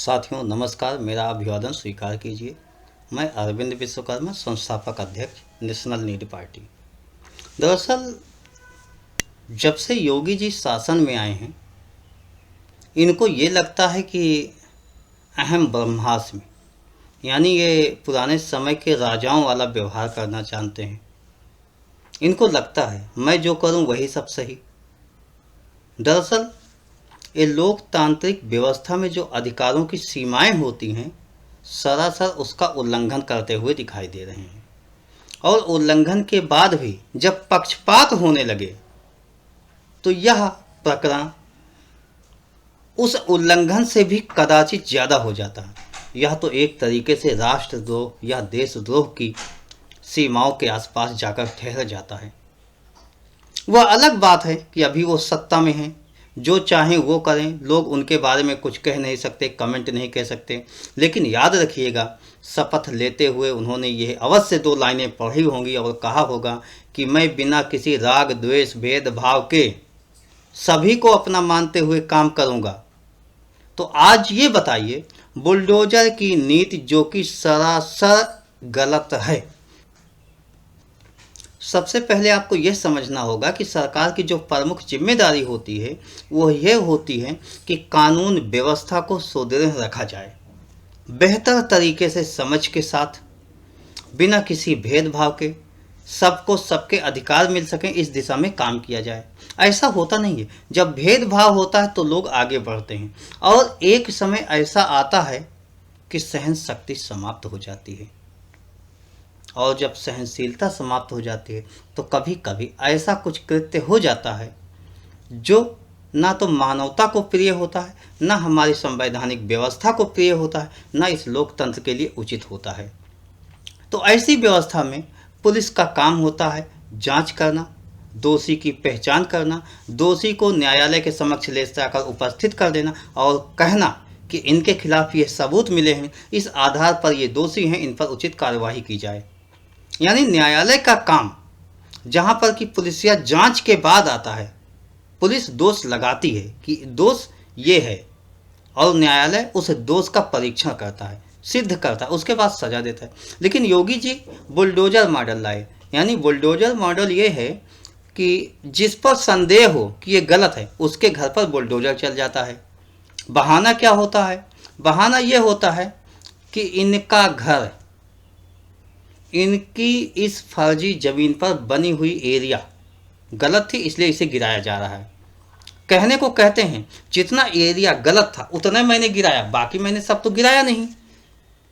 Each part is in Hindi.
साथियों नमस्कार, मेरा अभिवादन स्वीकार कीजिए। मैं अरविंद विश्वकर्मा, संस्थापक अध्यक्ष नेशनल नीड पार्टी। दरअसल जब से योगी जी शासन में आए हैं, इनको ये लगता है कि अहम ब्रह्मास्मि, यानी ये पुराने समय के राजाओं वाला व्यवहार करना चाहते हैं। इनको लगता है मैं जो करूं वही सब सही। दरअसल ये लोकतांत्रिक व्यवस्था में जो अधिकारों की सीमाएं होती हैं, सरासर उसका उल्लंघन करते हुए दिखाई दे रहे हैं। और उल्लंघन के बाद भी जब पक्षपात होने लगे तो यह प्रकरण उस उल्लंघन से भी कदाचित ज़्यादा हो जाता है। यह तो एक तरीके से राष्ट्रद्रोह या देशद्रोह की सीमाओं के आसपास जाकर ठहर जाता है। वह अलग बात है कि अभी वो सत्ता में हैं, जो चाहें वो करें, लोग उनके बारे में कुछ कह नहीं सकते, कमेंट नहीं कह सकते। लेकिन याद रखिएगा, शपथ लेते हुए उन्होंने यह अवश्य 2 लाइनें पढ़ी होंगी और कहा होगा कि मैं बिना किसी राग द्वेष भेदभाव के सभी को अपना मानते हुए काम करूंगा। तो आज ये बताइए, बुलडोजर की नीति जो कि सरासर गलत है। सबसे पहले आपको यह समझना होगा कि सरकार की जो प्रमुख जिम्मेदारी होती है वो यह होती है कि कानून व्यवस्था को सुदृढ़ रखा जाए, बेहतर तरीके से समझ के साथ, बिना किसी भेदभाव के सबको सबके अधिकार मिल सकें, इस दिशा में काम किया जाए। ऐसा होता नहीं है। जब भेदभाव होता है तो लोग आगे बढ़ते हैं और एक समय ऐसा आता है कि सहन शक्ति समाप्त हो जाती है। और जब सहनशीलता समाप्त हो जाती है तो कभी कभी ऐसा कुछ कृत्य हो जाता है जो ना तो मानवता को प्रिय होता है, ना हमारी संवैधानिक व्यवस्था को प्रिय होता है, ना इस लोकतंत्र के लिए उचित होता है। तो ऐसी व्यवस्था में पुलिस का काम होता है जांच करना, दोषी की पहचान करना, दोषी को न्यायालय के समक्ष ले जाकर उपस्थित कर देना और कहना कि इनके खिलाफ ये सबूत मिले हैं, इस आधार पर ये दोषी हैं, इन पर उचित कार्यवाही की जाए। यानी न्यायालय का काम, जहां पर कि पुलिसिया जांच के बाद आता है, पुलिस दोष लगाती है कि दोष ये है और न्यायालय उस दोष का परीक्षण करता है, सिद्ध करता है, उसके बाद सजा देता है। लेकिन योगी जी बुलडोजर मॉडल लाए। यानी बुलडोजर मॉडल ये है कि जिस पर संदेह हो कि ये गलत है, उसके घर पर बुलडोजर चल जाता है। बहाना क्या होता है? बहाना ये होता है कि इनका घर, इनकी इस फर्जी ज़मीन पर बनी हुई एरिया गलत थी, इसलिए इसे गिराया जा रहा है। कहने को कहते हैं जितना एरिया गलत था उतना मैंने गिराया, बाकी मैंने सब तो गिराया नहीं।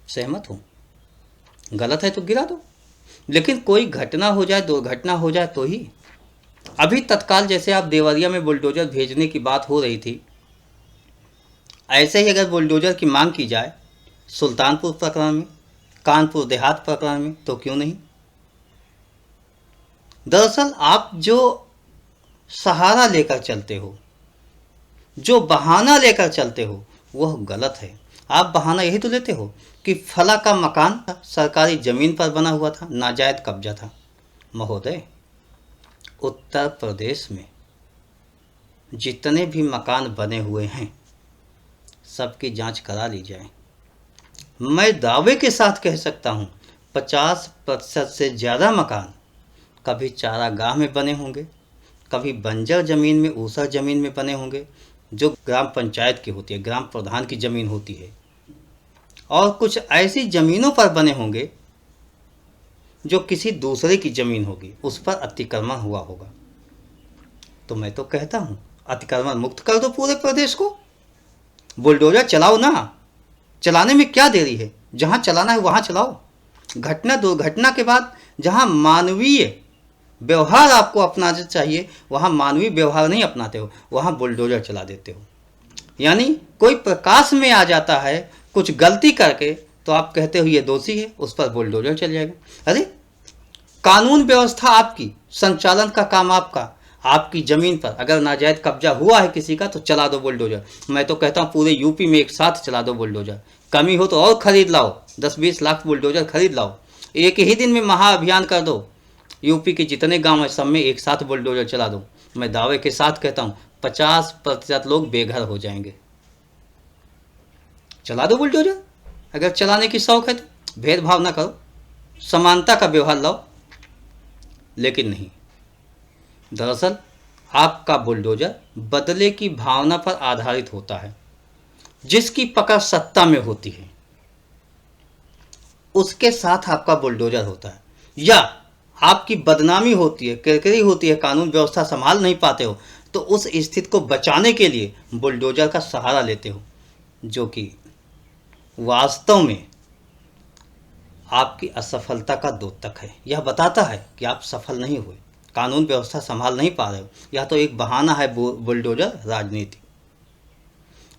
सहमत हूँ, गलत है तो गिरा दो, लेकिन कोई घटना हो जाए, दुर्घटना हो जाए तो ही। अभी तत्काल जैसे आप देवरिया में बुलडोजर भेजने की बात हो रही थी, ऐसे ही अगर बुलडोजर की मांग की जाए सुल्तानपुर प्रकरण में, कानपुर देहात प्रकरण में, तो क्यों नहीं। दरअसल आप जो सहारा लेकर चलते हो, जो बहाना लेकर चलते हो, वह गलत है। आप बहाना यही तो लेते हो कि फला का मकान सरकारी जमीन पर बना हुआ था, नाजायज कब्जा था। महोदय, उत्तर प्रदेश में जितने भी मकान बने हुए हैं सबकी जांच करा ली जाए। मैं दावे के साथ कह सकता हूँ 50% से ज़्यादा मकान कभी चारागाह में बने होंगे, कभी बंजर ज़मीन में, ऊसर ज़मीन में बने होंगे, जो ग्राम पंचायत की होती है, ग्राम प्रधान की ज़मीन होती है, और कुछ ऐसी ज़मीनों पर बने होंगे जो किसी दूसरे की ज़मीन होगी, उस पर अतिक्रमण हुआ होगा। तो मैं तो कहता हूँ अतिक्रमण मुक्त कर दो पूरे प्रदेश को, बुलडोजर चलाओ ना। चलाने में क्या देरी है? जहाँ चलाना है वहाँ चलाओ। घटना दुर्घटना के बाद जहाँ मानवीय व्यवहार आपको अपनाना चाहिए, वहाँ मानवीय व्यवहार नहीं अपनाते हो, वहाँ बुलडोजर चला देते हो। यानी कोई प्रकाश में आ जाता है कुछ गलती करके, तो आप कहते हो ये दोषी है, उस पर बुलडोजर चल जाएगा। अरे कानून व्यवस्था आपकी, संचालन का काम आपका। आपकी ज़मीन पर अगर नाजायज कब्जा हुआ है किसी का, तो चला दो बुलडोजर। मैं तो कहता हूँ पूरे यूपी में एक साथ चला दो बुलडोजर। कमी हो तो और खरीद लाओ, 10-20 लाख बुलडोजर खरीद लाओ, एक ही दिन में महाअभियान कर दो। यूपी के जितने गांव हैं सब में एक साथ बुलडोजर चला दो। मैं दावे के साथ कहता हूँ 50% लोग बेघर हो जाएंगे। चला दो बुलडोजर, अगर चलाने की शौक है तो। भेदभाव ना करो, समानता का व्यवहार लाओ। लेकिन नहीं, दरअसल आपका बुलडोजर बदले की भावना पर आधारित होता है। जिसकी पकड़ सत्ता में होती है उसके साथ आपका बुलडोजर होता है, या आपकी बदनामी होती है, किरकिरी होती है, कानून व्यवस्था संभाल नहीं पाते हो, तो उस स्थिति को बचाने के लिए बुलडोजर का सहारा लेते हो, जो कि वास्तव में आपकी असफलता का द्योतक है। यह बताता है कि आप सफल नहीं हुए, कानून व्यवस्था संभाल नहीं पा रहे हो। यह तो एक बहाना है बुलडोजर राजनीति।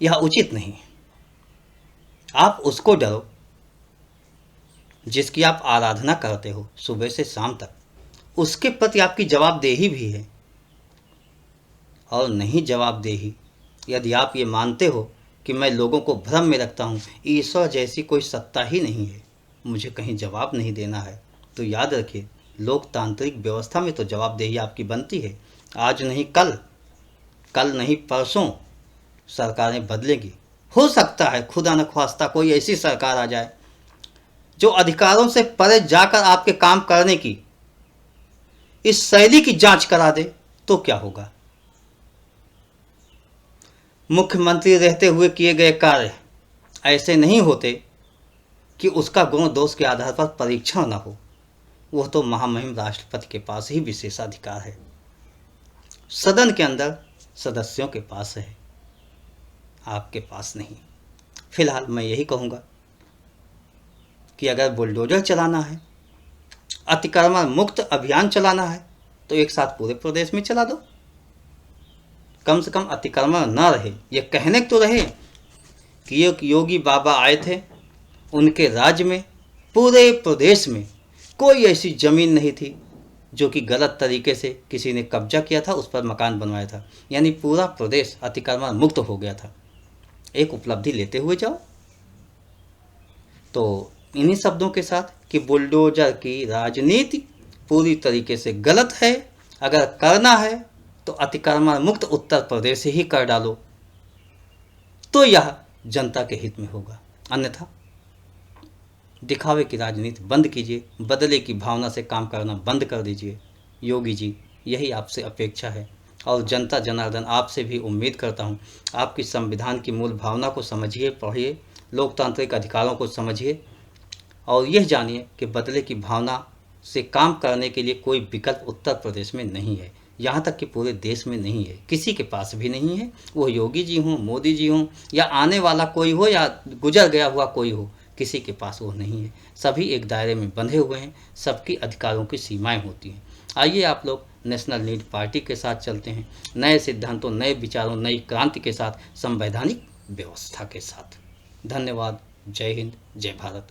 यह उचित नहीं। आप उसको डरो जिसकी आप आराधना करते हो सुबह से शाम तक, उसके प्रति आपकी जवाबदेही भी है। और नहीं जवाबदेही, यदि आप ये मानते हो कि मैं लोगों को भ्रम में रखता हूँ, ईश्वर जैसी कोई सत्ता ही नहीं है, मुझे कहीं जवाब नहीं देना है, तो याद रखिए लोकतांत्रिक व्यवस्था में तो जवाबदेही आपकी बनती है। आज नहीं कल, कल नहीं परसों सरकारें बदलेगी। हो सकता है खुदा न ख्वास्ता कोई ऐसी सरकार आ जाए जो अधिकारों से परे जाकर आपके काम करने की इस शैली की जांच करा दे, तो क्या होगा? मुख्यमंत्री रहते हुए किए गए कार्य ऐसे नहीं होते कि उसका गुण दोष के आधार पर परीक्षण न हो। वह तो महामहिम राष्ट्रपति के पास ही विशेषाधिकार है, सदन के अंदर सदस्यों के पास है, आपके पास नहीं। फिलहाल मैं यही कहूँगा कि अगर बुलडोजर चलाना है, अतिक्रमण मुक्त अभियान चलाना है, तो एक साथ पूरे प्रदेश में चला दो। कम से कम अतिक्रमण न रहे, ये कहने तो रहे कि योगी बाबा आए थे, उनके राज्य में पूरे प्रदेश में कोई ऐसी ज़मीन नहीं थी जो कि गलत तरीके से किसी ने कब्जा किया था, उस पर मकान बनवाया था, यानी पूरा प्रदेश अतिक्रमण मुक्त हो गया था। एक उपलब्धि लेते हुए जाओ। तो इन्हीं शब्दों के साथ कि बुलडोजर की राजनीति पूरी तरीके से गलत है। अगर करना है तो अतिक्रमण मुक्त उत्तर प्रदेश ही कर डालो, तो यह जनता के हित में होगा। अन्यथा दिखावे की राजनीति बंद कीजिए, बदले की भावना से काम करना बंद कर दीजिए। योगी जी, यही आपसे अपेक्षा है। और जनता जनार्दन, आपसे भी उम्मीद करता हूँ आपकी संविधान की मूल भावना को समझिए, पढ़िए, लोकतांत्रिक अधिकारों को समझिए और यह जानिए कि बदले की भावना से काम करने के लिए कोई विकल्प उत्तर प्रदेश में नहीं है, यहाँ तक कि पूरे देश में नहीं है, किसी के पास भी नहीं है। वो योगी जी हों, मोदी जी हों, या आने वाला कोई हो, या गुजर गया हुआ कोई हो, किसी के पास वो नहीं है। सभी एक दायरे में बंधे हुए हैं, सबकी अधिकारों की सीमाएं होती हैं। आइए आप लोग नेशनल लीड पार्टी के साथ चलते हैं, नए सिद्धांतों, नए विचारों, नई क्रांति के साथ, संवैधानिक व्यवस्था के साथ। धन्यवाद। जय हिंद, जय भारत।